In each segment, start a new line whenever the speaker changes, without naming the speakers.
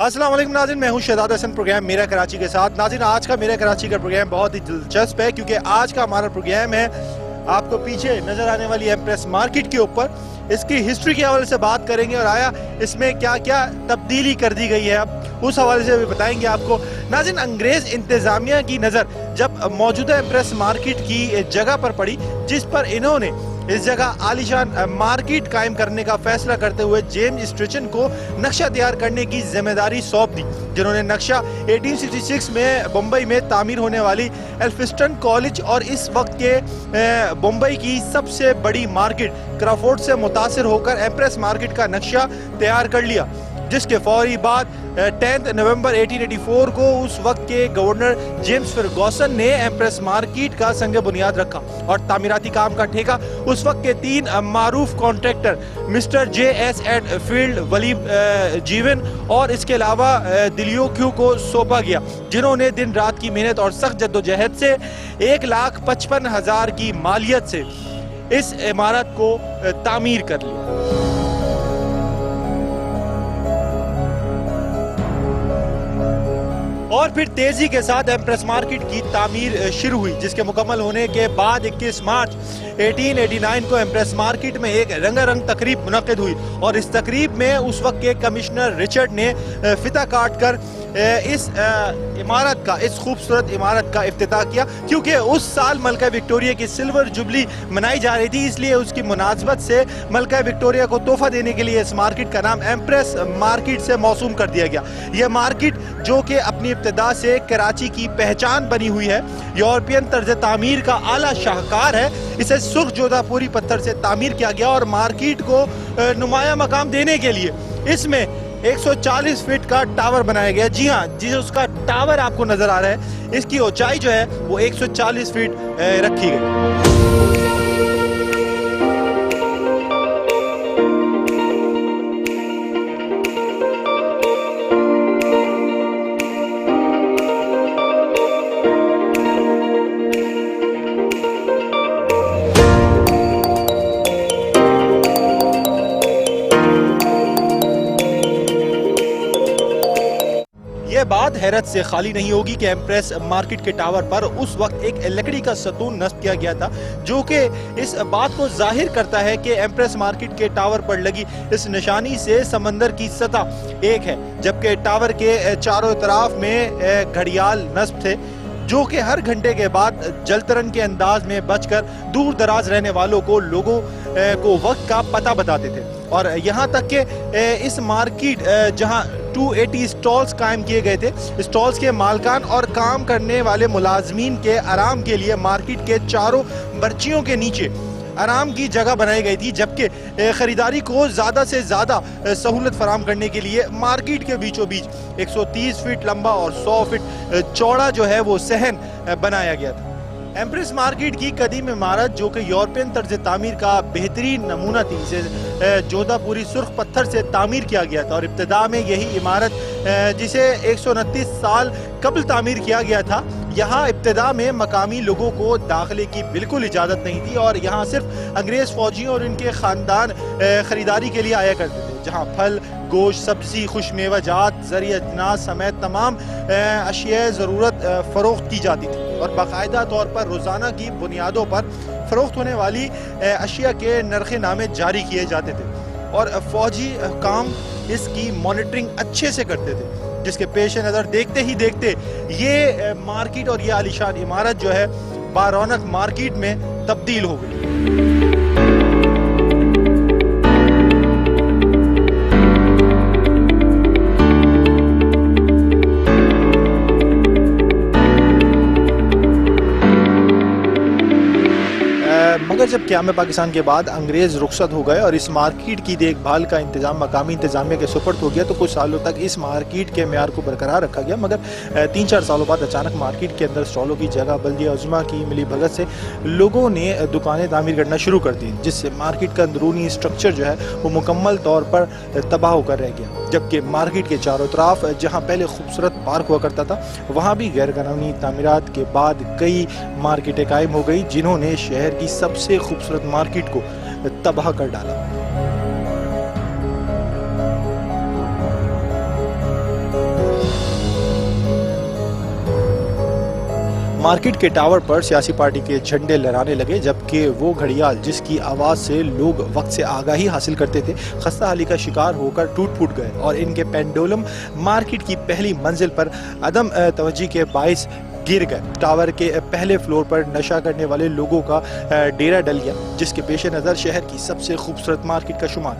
अस्सलाम वालेकुम नाज़रीन, मैं हूं शहजाद हसन प्रोग्राम मेरा कराची के साथ। नाज़रीन, आज का मेरा कराची का प्रोग्राम बहुत ही दिलचस्प है क्योंकि आज का हमारा प्रोग्राम है आपको पीछे नज़र आने वाली एम्प्रेस मार्केट के ऊपर इसकी हिस्ट्री के हवाले से बात करेंगे और आया इसमें क्या क्या तब्दीली कर दी गई है, अब उस हवाले से भी बताएंगे आपको। नाज़रीन, अंग्रेज़ इंतज़ामिया की नज़र जब मौजूदा एम्प्रेस मार्केट की जगह पर पड़ी, जिस पर इन्होंने इस जगह आलीशान मार्केट कायम करने का फैसला करते हुए जेम्स स्ट्रिचन को नक्शा तैयार करने की जिम्मेदारी सौंप दी, जिन्होंने नक्शा 1866 में बम्बई में तामीर होने वाली एल्फिस्टन कॉलेज और इस वक्त के बम्बई की सबसे बड़ी मार्केट क्रॉफोर्ड से मुतासिर होकर एम्प्रेस मार्केट का नक्शा तैयार कर लिया, जिसके फौरी बाद 10 नवंबर 1884 को उस वक्त के गवर्नर जेम्स फर्गूसन ने एम्प्रेस मार्केट का संग बुनियाद रखा और तामीराती काम का ठेका उस वक्त के 3 मारूफ कॉन्ट्रैक्टर मिस्टर JS एडफील्ड, वलीम जीवन और इसके अलावा दिलियो क्यू को सौंपा गया, जिन्होंने दिन रात की मेहनत और सख्त जद्दोजहद से 1,55,000 की मालियत से इस इमारत को तामीर कर लिया। और फिर तेजी के साथ एम्प्रेस मार्केट की तामीर शुरू हुई, जिसके मुकम्मल होने के बाद 21 मार्च 1889 को एम्प्रेस मार्केट में एक रंगारंग तकरीब मुनक्किद हुई और इस तकरीब में उस वक्त के कमिश्नर रिचर्ड ने फिता काट कर इस इमारत का, इस खूबसूरत इमारत का इफ्तिताह किया, क्योंकि उस साल मलका विक्टोरिया की सिल्वर जुबली मनाई जा रही थी, इसलिए उसकी मुनासबत से मलका विक्टोरिया को तोहफा देने के लिए इस मार्केट का नाम एम्प्रेस मार्केट से मौसूम कर दिया गया। यह मार्केट जो कि अपनी इब्तिदा से कराची की पहचान बनी हुई है, यूरोपियन तर्ज तामीर का आला शाहकार है, इसे सुर्ख जोधापुरी पत्थर से तामीर किया गया और मार्केट को नुमाया मकाम देने के लिए इसमें 140 फीट का टावर बनाया गया। जी हाँ, जिस उसका टावर आपको नजर आ रहा है, इसकी ऊंचाई जो है वो 140 फीट रखी गई। यह बात हैरत से खाली नहीं होगी कि एम्प्रेस मार्केट के टावर पर उस वक्त एक लकड़ी का सतून नस्ब किया गया था, जो कि इस बात को जाहिर करता है कि एम्प्रेस मार्केट के टावर पर लगी इस निशानी से समंदर की सतह एक है, जबकि टावर के चारों तरफ में घड़ियाल नस्ब थे, जो कि हर घंटे के बाद जलतरन के अंदाज में बजकर दूर दराज रहने वालों को, लोगों को वक्त का पता बताते थे। और यहाँ तक कि इस मार्केट जहाँ 280 स्टॉल्स कायम किए गए थे, स्टॉल्स के मालकान और काम करने वाले मुलाजमीन के आराम के लिए मार्केट के चारों बर्चियों के नीचे आराम की जगह बनाई गई थी, जबकि ख़रीदारी को ज़्यादा से ज़्यादा सहूलत फराम करने के लिए मार्केट के बीचों बीच 130 फीट लंबा और 100 फीट चौड़ा जो है वो सहन बनाया गया था। एम्प्रेस मार्केट की कदीम इमारत, जो कि यूरोपियन तर्ज तामीर का बेहतरीन नमूना थी, इसे जोधापुरी सुर्ख पत्थर से तामीर किया गया था और इब्तिदा में यही इमारत, जिसे 129 साल कबल तामीर किया गया था, यहाँ इब्तिदा में मकामी लोगों को दाखिले की बिल्कुल इजाज़त नहीं थी और यहाँ सिर्फ अंग्रेज़ फ़ौजियों और इनके ख़ानदान ख़रीदारी के लिए आया करते थे, जहाँ फल, गोश्त, सब्ज़ी, खुशमेवा जात, ज़रिया अजनास समेत तमाम अशिया ज़रूरत फ़रोख्त की जाती थी और बाकायदा तौर पर रोज़ाना की बुनियादों पर फ़रोख्त होने वाली अशिया के नरखे नामे जारी किए जाते थे और फ़ौजी काम इसकी मॉनिटरिंग अच्छे से करते थे, जिसके पेश नज़र देखते ही देखते ये मार्केट और ये आलीशान इमारत जो है बारौनक मार्केट में तब्दील हो गई। मगर जब क़याम पाकिस्तान के बाद अंग्रेज़ रुखसत हो गए और इस मार्केट की देखभाल का इंतज़ाम मकामी इंतज़ामिया के सुपर्द हो गया, तो कुछ सालों तक इस मार्केट के म्यार को बरकरार रखा गया। मगर 3-4 सालों बाद अचानक मार्केट के अंदर स्टॉलों की जगह बल्दिया उज़्मा की मिली भगत से लोगों ने दुकानें तामीर करना शुरू कर दी, जिससे मार्केट का अंदरूनी स्ट्रक्चर जो है वो मुकम्मल तौर पर तबाह होकर रह गया। जबकि मार्केट के चारों तरफ जहाँ पहले खूबसूरत पार्क हुआ करता था, वहाँ भी गैर कानूनी तामीरात के बाद कई मार्केटें कायम हो गई, जिन्होंने शहर की सबसे खूबसूरत मार्केट को तबाह कर डाला। मार्केट के टावर पर सियासी पार्टी के झंडे लहराने लगे, जबकि वो घड़ियाल जिसकी आवाज़ से लोग वक्त से आगाही हासिल करते थे, खस्ता हाली का शिकार होकर टूट फूट गए और इनके पेंडुलम मार्केट की पहली मंजिल पर अदम तवज्जी के बाइस गिर गए। टावर के पहले फ्लोर पर नशा करने वाले लोगों का डेरा डल गया, जिसके पेश नज़र शहर की सबसे खूबसूरत मार्केट का शुमार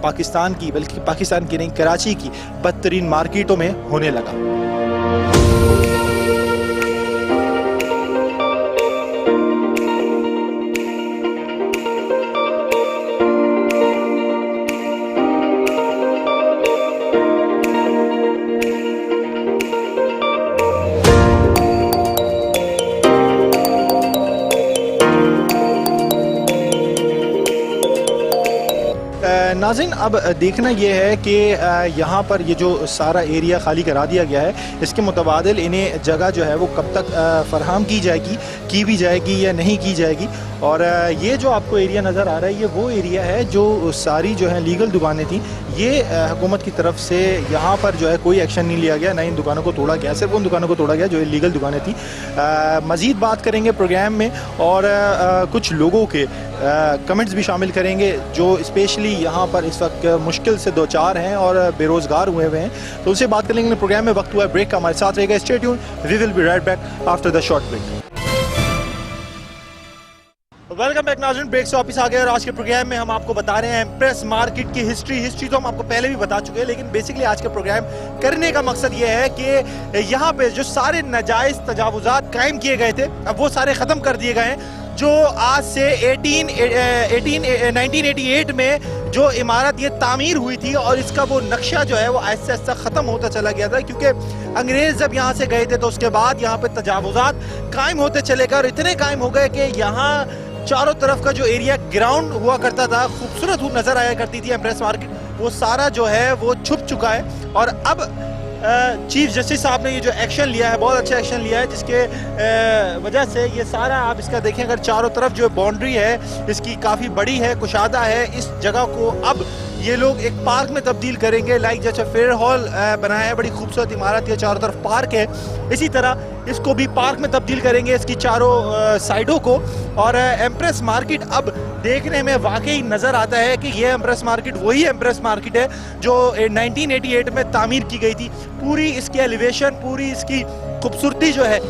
पाकिस्तान की, बल्कि पाकिस्तान की नहीं, कराची की बदतरीन मार्केटों में होने लगा। नाज़रीन, अब देखना यह है कि यहाँ पर ये जो सारा एरिया खाली करा दिया गया है, इसके मुतबादिल इन्हें जगह जो है वो कब तक फ़राहम की भी जाएगी या नहीं की जाएगी। और ये जो आपको एरिया नज़र आ रहा है, ये वो एरिया है जो सारी जो है लीगल दुकानें थी, ये हुकूमत की तरफ से यहाँ पर जो है कोई एक्शन नहीं लिया गया, ना इन दुकानों को तोड़ा गया, सिर्फ उन दुकानों को तोड़ा गया जो इलीगल दुकानें थी। मज़ीद बात करेंगे प्रोग्राम में और कुछ लोगों के कमेंट्स भी शामिल करेंगे जो स्पेशली यहाँ पर इस वक्त मुश्किल से दो चार हैं और बेरोज़गार हुए हुए हैं, तो उनसे बात करेंगे। प्रोग्राम में वक्त हुआ है ब्रेक का, हमारे साथ रहेगा, stay tune, we will be right back after the short break. Welcome back नाज़रीन, ब्रेक से वापस आ गए और आज के प्रोग्राम में हम आपको बता रहे हैं एम्प्रेस मार्केट की हिस्ट्री तो हम आपको पहले भी बता चुके हैं, लेकिन बेसिकली आज का प्रोग्राम करने का मकसद ये है कि यहाँ पे जो सारे नाजायज़ तजावुज़ात कायम किए गए थे, अब वो सारे ख़त्म कर दिए गए हैं। जो आज से 1988 में जो इमारत ये तामीर हुई थी और इसका वो नक्शा जो है वो आहिस्ता आहिस्ता ख़त्म होता चला गया था, क्योंकि अंग्रेज़ जब यहाँ से गए थे तो उसके बाद यहाँ पे तजावुज़ात कायम होते चले गए और इतने कायम हो गए कि यहाँ चारों तरफ का जो एरिया ग्राउंड हुआ करता था, खूबसूरत नज़र आया करती थी एम्प्रेस मार्केट, वो सारा जो है वो छुप चुका है। और अब चीफ जस्टिस साहब ने ये जो एक्शन लिया है, बहुत अच्छा एक्शन लिया है, जिसके वजह से ये सारा आप इसका देखें, अगर चारों तरफ जो बाउंड्री है इसकी काफ़ी बड़ी है, कुशादा है, इस जगह को अब ये लोग एक पार्क में तब्दील करेंगे। लाइक जैसे फेयर हॉल बनाया है, बड़ी खूबसूरत इमारत है, चारों तरफ पार्क है, इसी तरह इसको भी पार्क में तब्दील करेंगे, इसकी चारों साइडों को। और एम्प्रेस मार्केट अब देखने में वाकई नज़र आता है कि ये एम्प्रेस मार्केट वही एम्प्रेस मार्केट है जो 1988 में तामीर की गई थी। पूरी इसकी एलिवेशन, पूरी इसकी खूबसूरती जो है,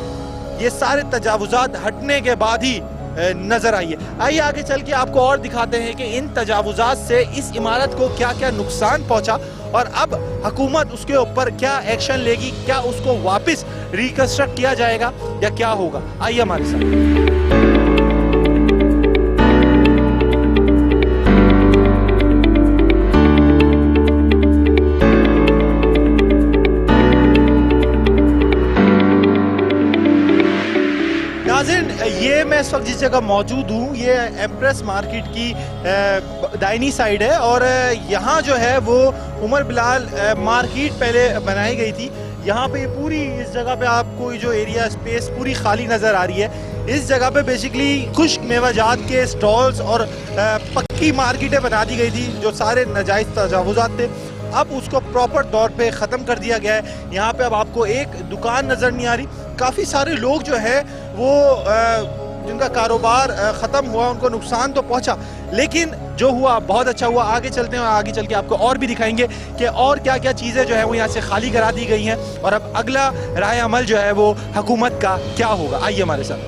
ये सारे तजावुज़ात हटने के बाद ही नजर आई है। आइए आगे चल के आपको और दिखाते हैं कि इन तजावुज़ात से इस इमारत को क्या क्या नुकसान पहुंचा और अब हुकूमत उसके ऊपर क्या एक्शन लेगी, क्या उसको वापस रिकंस्ट्रक्ट किया जाएगा या क्या होगा। आइए हमारे साथ। ये मैं इस वक्त जिस जगह मौजूद हूँ, ये एम्प्रेस मार्केट की दाहिनी साइड है और यहाँ जो है वो उमर बिलाल मार्केट पहले बनाई गई थी। यहाँ पे पूरी इस जगह पे आपको जो एरिया स्पेस पूरी खाली नज़र आ रही है। इस जगह पे बेसिकली खुश्क मेवाजात के स्टॉल्स और पक्की मार्केटें बना दी गई थी, जो सारे नाजायज़ तजावुज़ात थे, अब उसको प्रॉपर तौर पे ख़त्म कर दिया गया है। यहाँ पे अब आपको एक दुकान नज़र नहीं आ रही, काफ़ी सारे लोग जो है वो जिनका कारोबार ख़त्म हुआ, उनको नुकसान तो पहुँचा, लेकिन जो हुआ बहुत अच्छा हुआ। आगे चलते हैं और आगे चल के आपको और भी दिखाएंगे कि और क्या क्या चीज़ें जो है वो यहाँ से खाली करा दी गई हैं और अब अगला राय अमल जो है वो हुकूमत का क्या होगा। आइए हमारे साथ।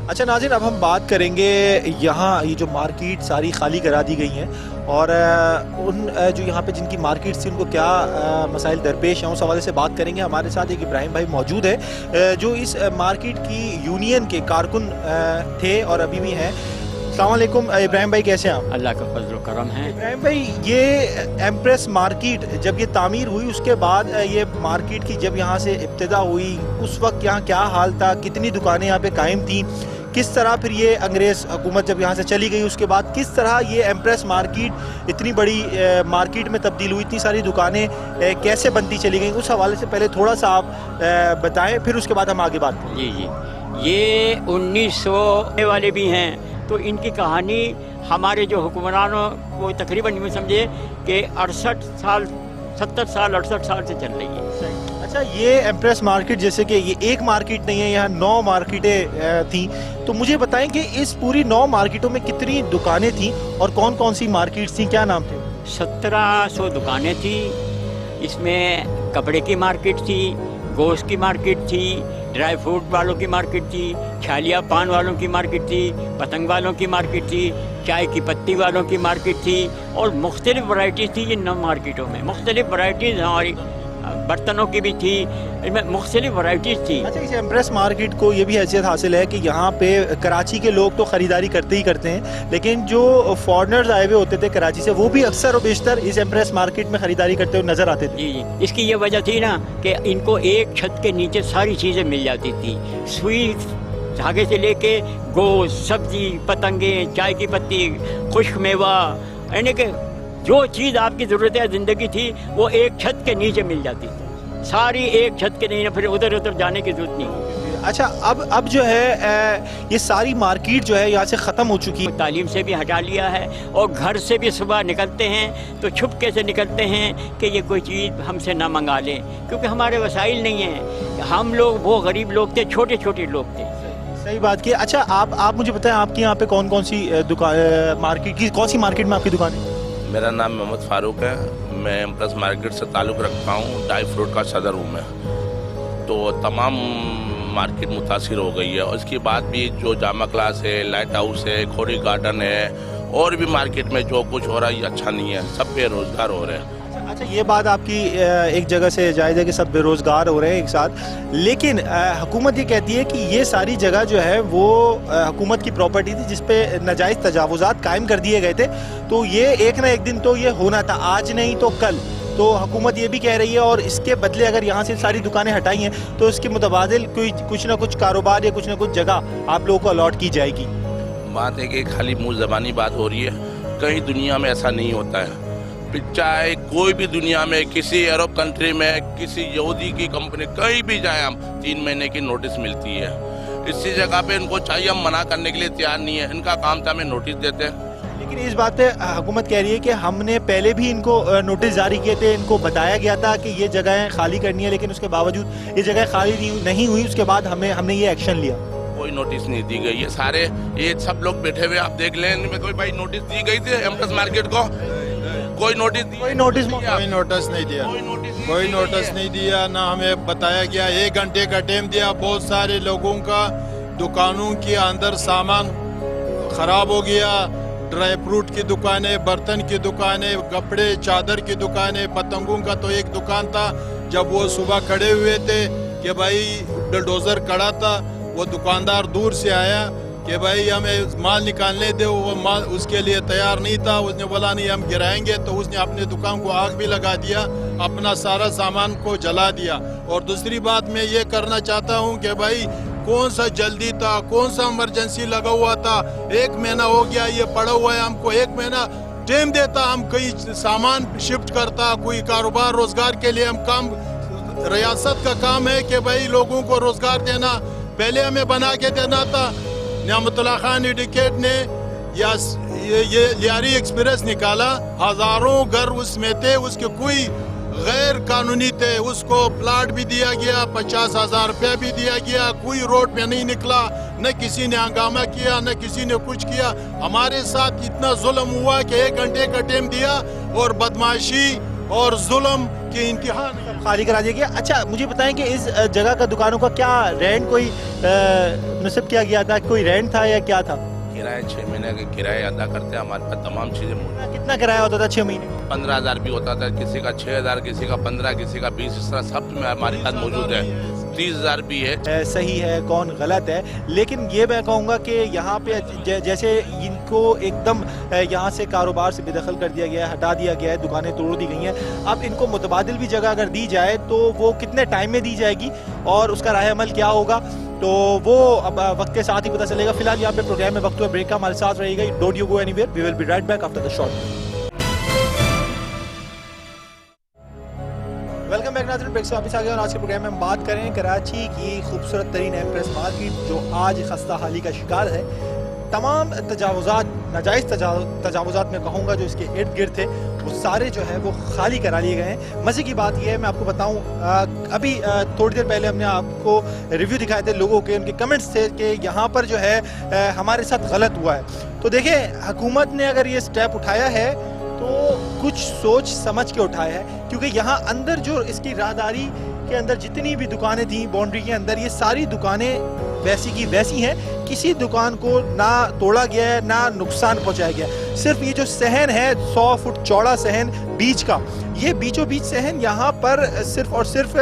अच्छा नाज़रीन, अब हम बात करेंगे यहाँ ये जो मार्केट सारी खाली करा दी गई हैं और उन जो यहाँ पे जिनकी मार्केट थी उनको क्या मसाइल दरपेश हैं, उस हवाले से बात करेंगे। हमारे साथ एक इब्राहिम भाई मौजूद है जो इस मार्केट की यूनियन के कारकुन थे और अभी भी हैं। अस्सलाम वालेकुम इब्राहिम भाई, कैसे हैं आप?
अल्लाह का फजल करम है।
इब्राहिम भाई, ये एम्प्रेस मार्केट जब ये तामीर हुई, उसके बाद ये मार्केट की जब यहाँ से इब्तिदा हुई, उस वक्त यहाँ क्या हाल था, कितनी दुकानें यहाँ पे कायम थी, किस तरह फिर ये अंग्रेज़ हुकूमत जब यहाँ से चली गई उसके बाद किस तरह ये एम्प्रेस मार्केट इतनी बड़ी मार्केट में तब्दील हुई, इतनी सारी दुकानें कैसे बनती चली गई, उस हवाले से पहले थोड़ा सा आप बताएं, फिर उसके बाद हम आगे बात करें।
जी, ये 1900 वाले भी हैं, तो इनकी कहानी हमारे जो हुक्मरानों को तकरीबन यूँ समझे कि 68 साल 70 साल 68 साल से चल रही है।
अच्छा, ये एम्प्रेस मार्केट जैसे कि ये एक मार्केट नहीं है, यहाँ 9 मार्केटें थी, तो मुझे बताएं कि इस पूरी 9 मार्केटों में कितनी दुकानें थी और कौन कौन सी मार्केट्स थी, क्या नाम थे?
1700 दुकानें थी। इसमें कपड़े की मार्केट थी, गोश्त की मार्केट थी, ड्राई फ्रूट वालों की मार्केट थी, छालिया पान वालों की मार्केट थी, पतंग वालों की मार्केट थी, चाय की पत्ती वालों की मार्केट थी और मुख्तलिफ वैरायटीज़ थी इन 9 मार्केटों में। मुख्तलिफ वैरायटीज़ हमारी बर्तनों की भी थी, इनमें मुख्तलिफ वैरायटीज़ थी।
अच्छा, इस एम्प्रेस मार्केट को ये भी हैसियत हासिल है कि यहाँ पे कराची के लोग तो ख़रीदारी करते ही करते हैं, लेकिन जो फॉरेनर्स आए हुए होते थे कराची से वो भी अक्सर और बेशतर इस एम्प्रेस मार्केट में ख़रीदारी करते हुए नज़र आते थे।
जी जी, इसकी ये वजह थी ना कि इनको एक छत के नीचे सारी चीज़ें मिल जाती थी, सुई धागे से लेके गोश्त, सब्जी, पतंगे, चाय की पत्ती, खुश्क मेवा, यानी कि जो चीज़ आपकी ज़रूरत है ज़िंदगी थी वो एक छत के नीचे मिल जाती थी, सारी एक छत के नीचे, फिर उधर उधर जाने की ज़रूरत नहीं।
अच्छा, अब जो है ये सारी मार्केट जो है यहाँ से ख़त्म हो चुकी है।
तालीम से भी हटा लिया है और घर से भी सुबह निकलते हैं तो छुपके से निकलते हैं कि ये कोई चीज़ हमसे ना मंगा लें, क्योंकि हमारे वसाइल नहीं हैं। हम लोग वो गरीब लोग थे, छोटे छोटे लोग थे।
सही बात की। अच्छा, आप मुझे बताएं आपके यहाँ पे कौन कौन सी दुकान मार्केट की, कौन सी मार्केट में आपकी दुकान है?
मेरा नाम मोहम्मद फ़ारूक है, मैं एम्प्रेस मार्केट से ताल्लुक़ रखता हूँ, ड्राई फ्रूट का सदर हूँ मैं। तो तमाम मार्केट मुतासिर हो गई है और इसके बाद भी जो जामा क्लास है, लाइट हाउस है, खोरी गार्डन है और भी मार्केट में जो कुछ हो रहा है ये अच्छा नहीं है, सब बेरोज़गार हो रहे हैं।
अच्छा, ये बात आपकी एक जगह से जायज़ है कि सब बेरोज़गार हो रहे हैं एक साथ, लेकिन हुकूमत ये कहती है कि ये सारी जगह जो है वो हुकूमत की प्रॉपर्टी थी जिस पे नाजायज़ तजावुज़ात कायम कर दिए गए थे, तो ये एक ना एक दिन तो ये होना था, आज नहीं तो कल। तो हुकूमत ये भी कह रही है और इसके बदले अगर यहाँ से सारी दुकानें हटाई हैं तो इसके मुतबादिल कोई कुछ ना कुछ कारोबार या कुछ ना कुछ जगह आप लोगों को अलॉट की जाएगी।
बात है कि खाली मुँह ज़बानी बात हो रही है, कहीं दुनिया में ऐसा नहीं होता है। चाहे कोई भी दुनिया में, किसी अरब कंट्री में, किसी यहूदी की कंपनी, कहीं भी जाए हम 3 महीने की नोटिस मिलती है। इसी जगह पे इनको चाहिए, हम मना करने के लिए तैयार नहीं है, इनका काम था हमें नोटिस देते हैं।
लेकिन इस बात पे हुकूमत कह रही है कि हमने पहले भी इनको नोटिस जारी किए थे, इनको बताया गया था कि ये जगहें खाली करनी है, लेकिन उसके बावजूद ये जगह खाली नहीं हुई, उसके बाद हमने ये एक्शन लिया।
कोई नोटिस नहीं दी गई है, सारे ये सब लोग बैठे हुए आप देख लें, इनमें कोई भाई नोटिस दी गई थी एम्प्रेस मार्केट को? कोई नोटिस नहीं दिया, ना हमें बताया गया। 1 घंटे का टाइम दिया, बहुत सारे लोगों का दुकानों के अंदर सामान खराब हो गया, ड्राई फ्रूट की दुकानें, बर्तन की दुकानें, कपड़े चादर की दुकानें, पतंगों का तो एक दुकान था, जब वो सुबह खड़े हुए थे कि भाई बुलडोज़र खड़ा था, वो दुकानदार दूर से आया कि भाई हमें माल निकालने दो, वो माल उसके लिए तैयार नहीं था, उसने बोला नहीं हम गिराएंगे, तो उसने अपने दुकान को आग भी लगा दिया, अपना सारा सामान को जला दिया। और दूसरी बात मैं ये करना चाहता हूँ कि भाई कौन सा जल्दी था, कौन सा इमरजेंसी लगा हुआ था, 1 महीना हो गया ये पड़ा हुआ है, हमको 1 महीना टाइम देता, हम कई सामान शिफ्ट करता, कोई कारोबार रोजगार के लिए हम काम, रियासत का काम है कि भाई लोगों को रोजगार देना, पहले हमें बना के देना था। नियामतुल्लाह खान एडिकेट ने ये लियारी एक्सप्रेस निकाला, हजारों घर उसमें थे, उसके कोई गैर कानूनी थे, उसको प्लाट भी दिया गया, 50,000 रुपया भी दिया गया, कोई रोड पे नहीं निकला, न किसी ने हंगामा किया, न किसी ने कुछ किया। हमारे साथ इतना जुल्म हुआ कि 1 घंटे का टाइम दिया और बदमाशी और जुल्म के इंतहा
खाली करा दिया गया। अच्छा, मुझे बताएं कि इस जगह का दुकानों का क्या रेंट कोई नस्ब किया गया था, कोई रेंट था या क्या था?
किराया 6 महीने का किराया अदा करते हैं, हमारे पास तमाम चीज़ें मौजूद।
कितना किराया होता था 6 महीने?
15,000 भी होता था, किसी का 6,000, किसी का 15, किसी का 20, इस तरह सब में हमारे पास मौजूद है। 30,000 भी है।
सही है, कौन गलत है, लेकिन ये मैं कहूँगा कि यहाँ पे जैसे इनको एकदम यहाँ से कारोबार से बेदखल कर दिया गया है, हटा दिया गया है, दुकानें तोड़ दी गई हैं, अब इनको मुतबादिल भी जगह अगर दी जाए तो वो कितने टाइम में दी जाएगी और उसका राह अमल क्या होगा, तो वो अब वक्त के साथ ही पता चलेगा। फिलहाल यहाँ पे प्रोग्राम में वक्त हुआ ब्रेक का, हमारे साथ रहेगा, don't you go anywhere, we will be right back after the short. Welcome back नाज़रीन, ब्रेक से वापस आ गए और आज के प्रोग्राम में हम बात करें कराची की खूबसूरत तरीन एम्प्रेस मार्केट जो आज खस्ता हाली का शिकार है। तमाम तजावुज़ात, नाजायज़ तजावुज़ात मैं कहूँगा जो इसके इर्द गिर्द थे, वो सारे जो है वो खाली करा लिए गए हैं। मज़े की बात यह है, मैं आपको बताऊँ, अभी थोड़ी देर पहले हमने आपको रिव्यू दिखाए थे लोगों के, उनके कमेंट्स थे कि यहाँ पर जो है हमारे साथ गलत हुआ है। तो देखिए, हुकूमत ने अगर ये स्टेप उठाया है तो कुछ सोच समझ के उठाया है, क्योंकि यहाँ अंदर जो इसकी राहदारी के अंदर जितनी भी दुकानें थी बाउंड्री के अंदर, ये सारी दुकानें वैसी की वैसी हैं। किसी दुकान को ना तोड़ा गया है ना नुकसान पहुंचाया गया। सिर्फ ये जो सहन है 100 फुट चौड़ा सहन बीच का, ये बीचों बीच सहन यहाँ पर सिर्फ और सिर्फ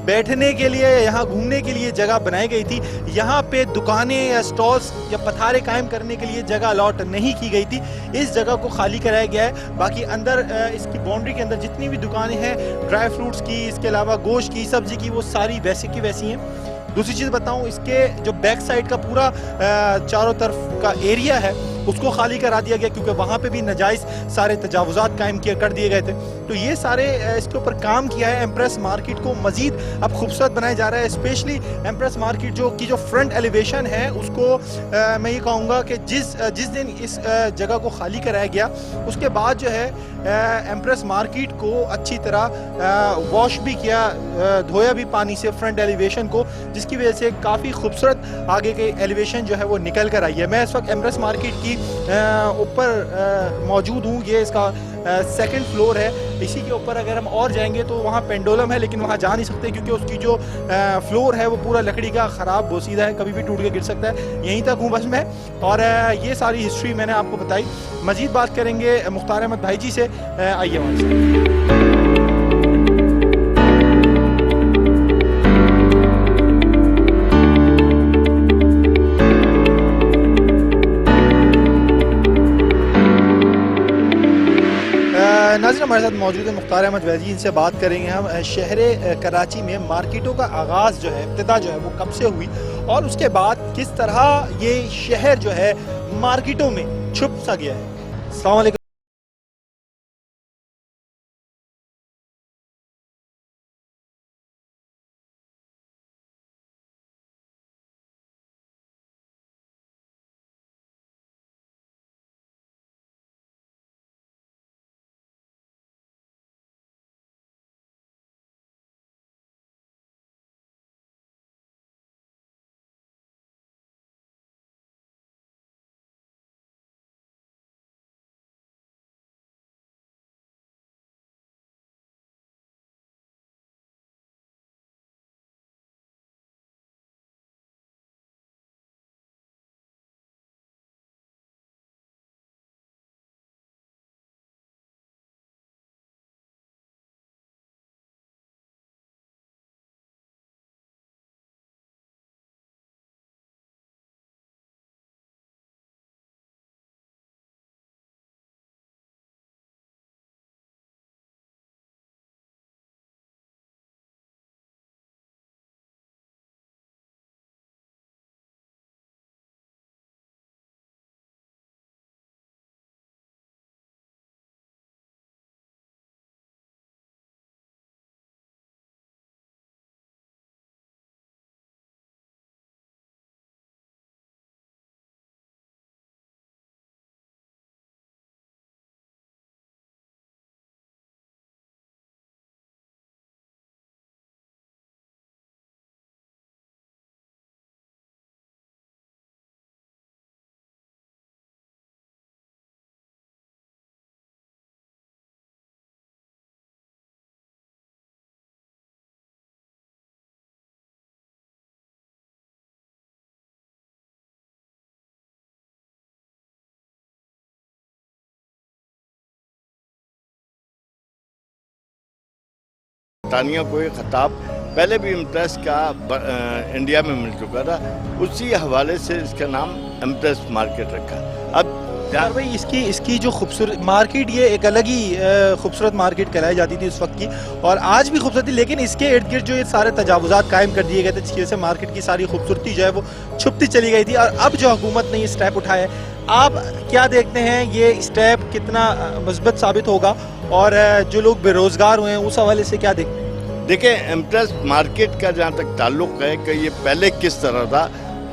बैठने के लिए, यहाँ घूमने के लिए जगह बनाई गई थी। यहाँ पे दुकानें या स्टॉल्स या पथारे कायम करने के लिए जगह अलॉट नहीं की गई थी। इस जगह को खाली कराया गया है। बाकी अंदर इसकी बाउंड्री के अंदर जितनी भी दुकानें हैं ड्राई फ्रूट्स की, इसके अलावा गोश्त की, सब्जी की, वो सारी वैसी की वैसी हैं। दूसरी चीज़ बताऊं, इसके जो बैक साइड का पूरा चारों तरफ का एरिया है उसको खाली करा दिया गया, क्योंकि वहाँ पे भी नाजायज़ सारे तजावुज़ात कायम कर दिए गए थे। तो ये सारे इसके ऊपर काम किया है। एम्प्रेस मार्केट को मज़ीद अब खूबसूरत बनाया जा रहा है। स्पेशली एम्प्रेस मार्केट जो फ्रंट एलिवेशन है उसको मैं ये कहूँगा कि जिस दिन इस जगह को खाली कराया गया उसके बाद जो है एम्प्रेस मार्केट को अच्छी तरह वॉश भी किया, धोया भी पानी से फ्रंट एलिवेशन को, जिसकी वजह से काफ़ी खूबसूरत आगे के एलिवेशन जो है वो निकल कर आई है। मैं इस वक्त एम्प्रेस मार्केट की ऊपर मौजूद हूँ। ये इसका सेकंड फ्लोर है। इसी के ऊपर अगर हम और जाएंगे तो वहाँ पेंडोलम है, लेकिन वहाँ जा नहीं सकते क्योंकि उसकी जो फ्लोर है वो पूरा लकड़ी का ख़राब बोसीदा है, कभी भी टूट के गिर सकता है। यहीं तक हूँ बस मैं, और ये सारी हिस्ट्री मैंने आपको बताई। मज़ीद बात करेंगे मुख्तार अहमद भाई जी से। आइए हमारे साथ। नाज़रीन, हमारे साथ मौजूद है मुख्तार अहमद वैजी, इनसे बात करेंगे हम शहर कराची में मार्केटों का आगाज़ जो है, इब्तिदा जो है वो कब से हुई और उसके बाद किस तरह ये शहर जो है मार्केटों में छुप सा गया है। अस्सलाम वालेकुम।
तानिया को एक खिताब पहले भी इम्प्रेस का इंडिया में मिल चुका था, उसी हवाले से इसका नाम इम्प्रेस मार्केट रखा। अब
यार भाई, इसकी जो खूबसूरत मार्केट, ये एक अलग ही खूबसूरत मार्केट कहलाई जाती थी उस वक्त की, और आज भी खूबसूरत थी, लेकिन इसके इर्द गिर्द जो ये सारे तजावुज़ात कायम कर दिए गए थे, जिसकी वजह से मार्केट की सारी खूबसूरती जो है वो छुपती चली गई थी। और अब जो हुकूमत ने ये स्टेप उठाया है, आप क्या देखते हैं ये स्टेप कितना मुस्बत साबित होगा, और जो लोग बेरोज़गार हुए हैं उस हवाले से क्या देखते हैं?
देखिए, इम्प्रेस मार्केट का जहाँ तक ताल्लुक़ है कि ये पहले किस तरह था,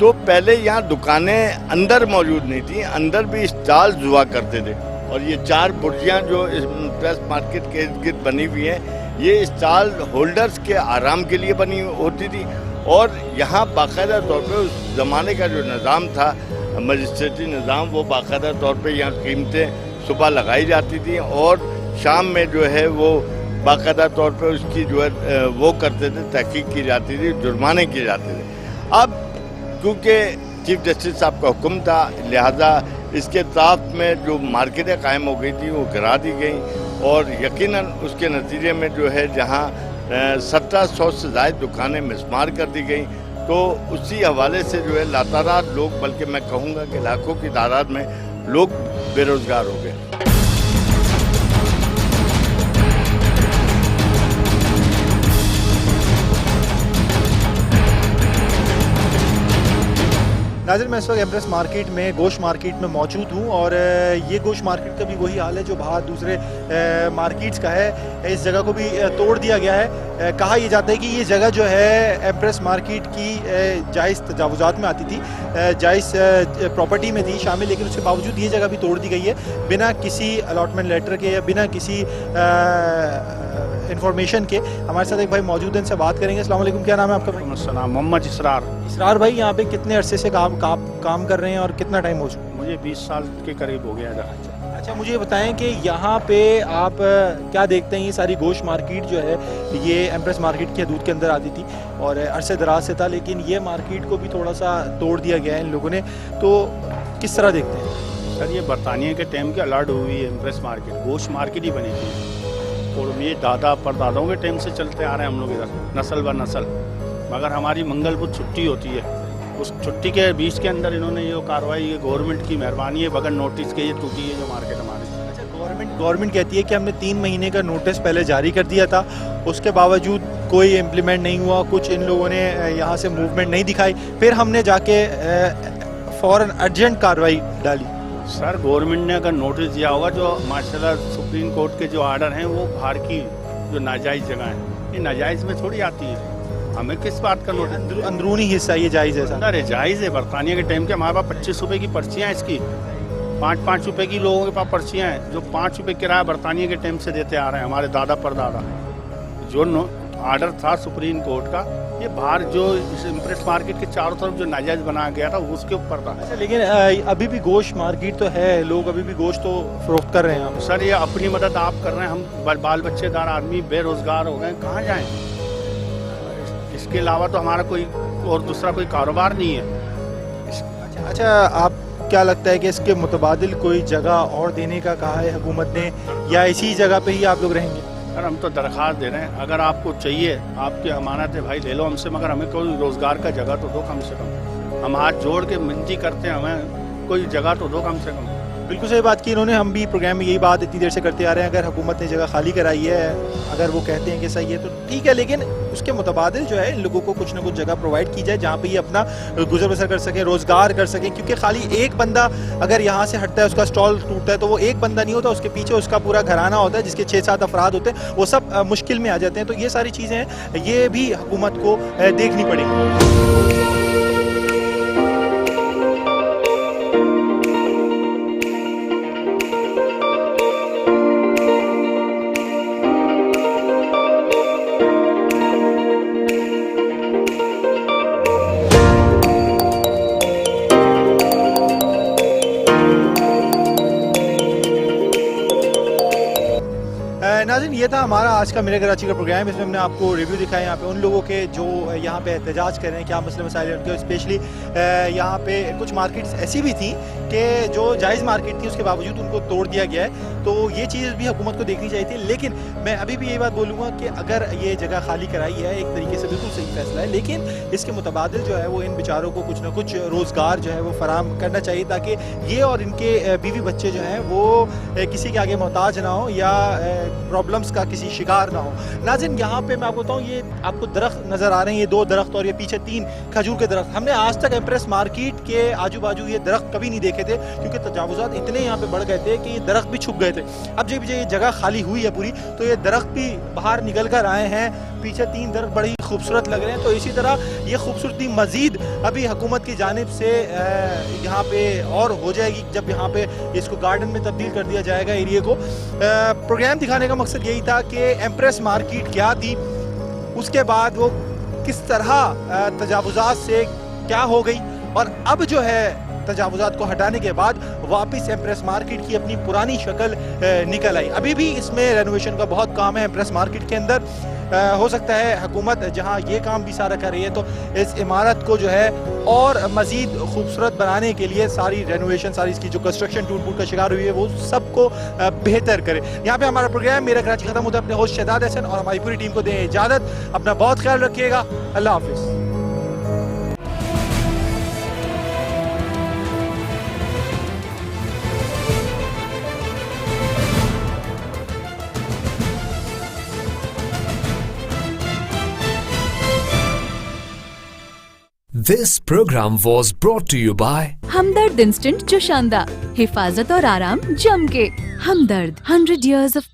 तो पहले यहाँ दुकानें अंदर मौजूद नहीं थी, अंदर भी स्टॉल हुआ करते थे। और ये 4 बुर्जियाँ जो इस प्रेस मार्केट के इर्द गिर्द बनी हुई हैं, ये स्टॉल होल्डर्स के आराम के लिए बनी होती थी। और यहाँ बाकायदा तौर पे उस ज़माने का जो निज़ाम था, मजिस्ट्रेटी निज़ाम, वो बाकायदा तौर पे यहाँ कीमतें सुबह लगाई जाती थी और शाम में जो है वो बाकायदा तौर पे उसकी जो है वो करते थे, तहकीक की जाती थी, जुर्माने किए जाते थे। अब क्योंकि चीफ जस्टिस साहब का हुक्म था, लिहाजा इसके ताक़ में जो मार्केटें कायम हो गई थी वो गिरा दी गई और यकीनन उसके नतीजे में जो है जहाँ 1700 से ज़ायद दुकानें मिसमार कर दी गई, तो उसी हवाले से जो है लातादार लोग, बल्कि मैं कहूँगा कि लाखों की तादाद में लोग बेरोज़गार हो गए।
नाज़रीन, मैं इस वक्त एम्प्रेस मार्केट में, गोश्त मार्केट में मौजूद हूँ और ये गोश्त मार्केट का भी वही हाल है जो बाहर दूसरे मार्केट्स का है। इस जगह को भी तोड़ दिया गया है। कहा यह जाता है कि ये जगह जो है एम्प्रेस मार्केट की जायज़ तजावुज़ात में आती थी, जायज़ प्रॉपर्टी में थी शामिल, लेकिन उसके बावजूद ये जगह भी तोड़ दी गई है बिना किसी अलॉटमेंट लेटर के या बिना किसी इन्फॉर्मेशन के। हमारे साथ एक भाई मौजूद हैं, इनसे बात करेंगे। अस्सलाम वालेकुम, क्या नाम है आपका भाई?
अस्सलाम, मोहम्मद इसरार।
इसरार भाई, यहाँ पे कितने अरसे से काम कर रहे हैं और कितना टाइम हो चुका?
मुझे 20 साल के करीब हो गया इधर।
अच्छा, मुझे बताएं कि यहाँ पे आप क्या देखते हैं? ये सारी गोश्त मार्केट जो है ये एम्प्रेस मार्केट की हदूद के अंदर आती थी और अरसे दराज से था, लेकिन ये मार्केट को भी थोड़ा सा तोड़ दिया गया है इन लोगों ने, तो किस तरह देखते हैं?
सर, ये बरतानिया के टाइम की अलर्ट हुई है एम्प्रेस मार्केट, गोश्त मार्केट ही बनी थी और ये दादा परदादाओं के टाइम से चलते आ रहे हैं हम लोग इधर, नस्ल ब नस्ल। मगर हमारी मंगल बुध छुट्टी होती है, उस छुट्टी के बीच के अंदर इन्होंने ये कार्रवाई, ये गवर्नमेंट की मेहरबानी है, बगैर नोटिस के ये टूटी है जो मार्केट हमारी।
अच्छा, गवर्नमेंट कहती है कि हमने 3 महीने का नोटिस पहले जारी कर दिया था, उसके बावजूद कोई इम्प्लीमेंट नहीं हुआ, कुछ इन लोगों ने यहाँ से मूवमेंट नहीं दिखाई, फिर हमने जाके फ़ौरन अर्जेंट कार्रवाई डाली।
सर, गवर्नमेंट ने अगर नोटिस दिया होगा, जो माशाल्लाह सुप्रीम कोर्ट के जो आर्डर हैं वो बाहर की जो नाजायज़ जगह हैं, ये नाजायज़ में थोड़ी आती है। हमें किस बात का नोटिस?
अंदरूनी हिस्सा ये जायज़ है सर?
अरे जायज़ है, बरतानिया के टाइम के हमारे पास 25 रुपये की पर्चियाँ हैं इसकी, 5-5 रुपये की लोगों के पास पर्चियाँ हैं, जो 5 रुपये किराया बरतानिया के टाइम से देते आ रहे हैं हमारे दादा परदादा। जो आर्डर था सुप्रीम कोर्ट का, ये बाहर जो इस इम्प्रेस मार्केट के चारों तरफ जो नाजायज़ बनाया गया था उसके ऊपर था।
अच्छा, लेकिन अभी भी गोश्त मार्केट तो है, लोग अभी भी गोश्त तो फरोख्त कर रहे हैं।
सर, ये अपनी मदद आप कर रहे हैं, हम बाल बच्चेदार आदमी बेरोज़गार हो गए, कहाँ जाएँ? इसके अलावा तो हमारा कोई और दूसरा कोई कारोबार नहीं है।
अच्छा, आप क्या लगता है कि इसके मुतबादिल कोई जगह और देने का कहा है हुकूमत ने, या इसी जगह पे ही आप लोग रहेंगे?
सर, हम तो दरख्वास्त दे रहे हैं, अगर आपको चाहिए, आपकी अमानत है भाई, ले लो हमसे, मगर हमें कोई रोज़गार का जगह तो दो कम से कम। हम हाथ जोड़ के विनती करते हैं, हमें कोई जगह तो दो कम से कम।
बिल्कुल सही बात की इन्होंने, हम भी प्रोग्राम में यही बात इतनी देर से करते आ रहे हैं। अगर हुकूमत ने जगह खाली कराई है, अगर वो कहते हैं कि सही है तो ठीक है, लेकिन उसके मुतबादिल जो है इन लोगों को कुछ ना कुछ जगह प्रोवाइड की जाए जहाँ पे ये अपना गुजर बसर कर सकें, रोज़गार कर सकें। क्योंकि खाली एक बंदा अगर यहाँ से हटता है, उसका स्टॉल टूटता है, तो वो एक बंदा नहीं होता, उसके पीछे उसका पूरा घराना होता है जिसके 6-7 अफराद होते हैं, वो सब मुश्किल में आ जाते हैं। तो ये सारी चीज़ें हैं, ये भी हुकूमत को देखनी पड़ेगी। नाज़रीन, ये था हमारा आज का मेरे कराची का प्रोग्राम। इसमें हमने आपको रिव्यू दिखाया यहाँ पे उन लोगों के जो यहाँ पे एहतजाज कर रहे हैं, क्या मसले मसाइल हैं उनके। स्पेशली यहाँ पे कुछ मार्केट्स ऐसी भी थी कि जो जायज़ मार्केट थी, उसके बावजूद उनको तोड़ दिया गया है। तो ये चीज़ भी हुकूमत को देखनी चाहिए थी। लेकिन मैं अभी भी यही बात बोलूँगा कि अगर ये जगह खाली कराई है, एक तरीके से बिल्कुल सही फैसला है, लेकिन इसके मुतबादिल जो है वो इन बेचारों को कुछ ना कुछ रोज़गार जो है वो फराम करना चाहिए, ताकि ये और इनके बीवी बच्चे जो हैं वो किसी के आगे मोहताज ना हो या प्रॉब्लम्स का किसी शिकार ना हो। नाज़रीन, यहाँ पे मैं आपको बताऊँ, ये आपको दरख्त नज़र आ रहे हैं, ये 2 दरख्त और ये पीछे 3 खजूर के दरख्त। हमने आज तक एम्प्रेस मार्केट के आजू बाजू ये दरख्त कभी नहीं देखे थे, क्योंकि तजावुज़ात इतने यहाँ पे बढ़ गए थे कि ये दरख्त भी छुप गए थे। अब जब ये जगह खाली हुई है पूरी, तो ये दरख्त भी बाहर निकल कर आए हैं, पीछे 3 दरख्त बड़ी खूबसूरत लग रहे हैं, तो इसी तरह ये खूबसूरती मज़ीद अभी हुकूमत की जानिब से यहाँ पे और हो जाएगी जब यहाँ पे इसको गार्डन में तब्दील कर दिया जाएगा एरिया को। प्रोग्राम दिखाने का मकसद यही था कि एम्प्रेस मार्केट क्या थी, उसके बाद वो किस तरह तजावुज़ात से क्या हो गई, और अब जो है तजावुज़ात को हटाने के बाद वापस एम्प्रेस मार्केट की अपनी पुरानी शक्ल निकल आई। अभी भी इसमें रेनोवेशन का बहुत काम है एम्प्रेस मार्केट के अंदर। हो सकता है हुकूमत जहां ये काम भी सारा कर रही है तो इस इमारत को जो है और मज़ीद खूबसूरत बनाने के लिए सारी रेनोवेशन, सारी इसकी जो कंस्ट्रक्शन टूट फूट का शिकार हुई है वो सबको बेहतर करे। यहाँ पे हमारा प्रोग्राम मेरा कराची खत्म होता है। अपने होस्ट शहजाद हसन और हमारी पूरी टीम को दें इजाज़त। अपना बहुत ख्याल रखिएगा। अल्लाह हाफिज़।
This program was brought to you by
Hamdard instant Joshanda, हिफाजत और आराम जम के। हमदर्द 100 years of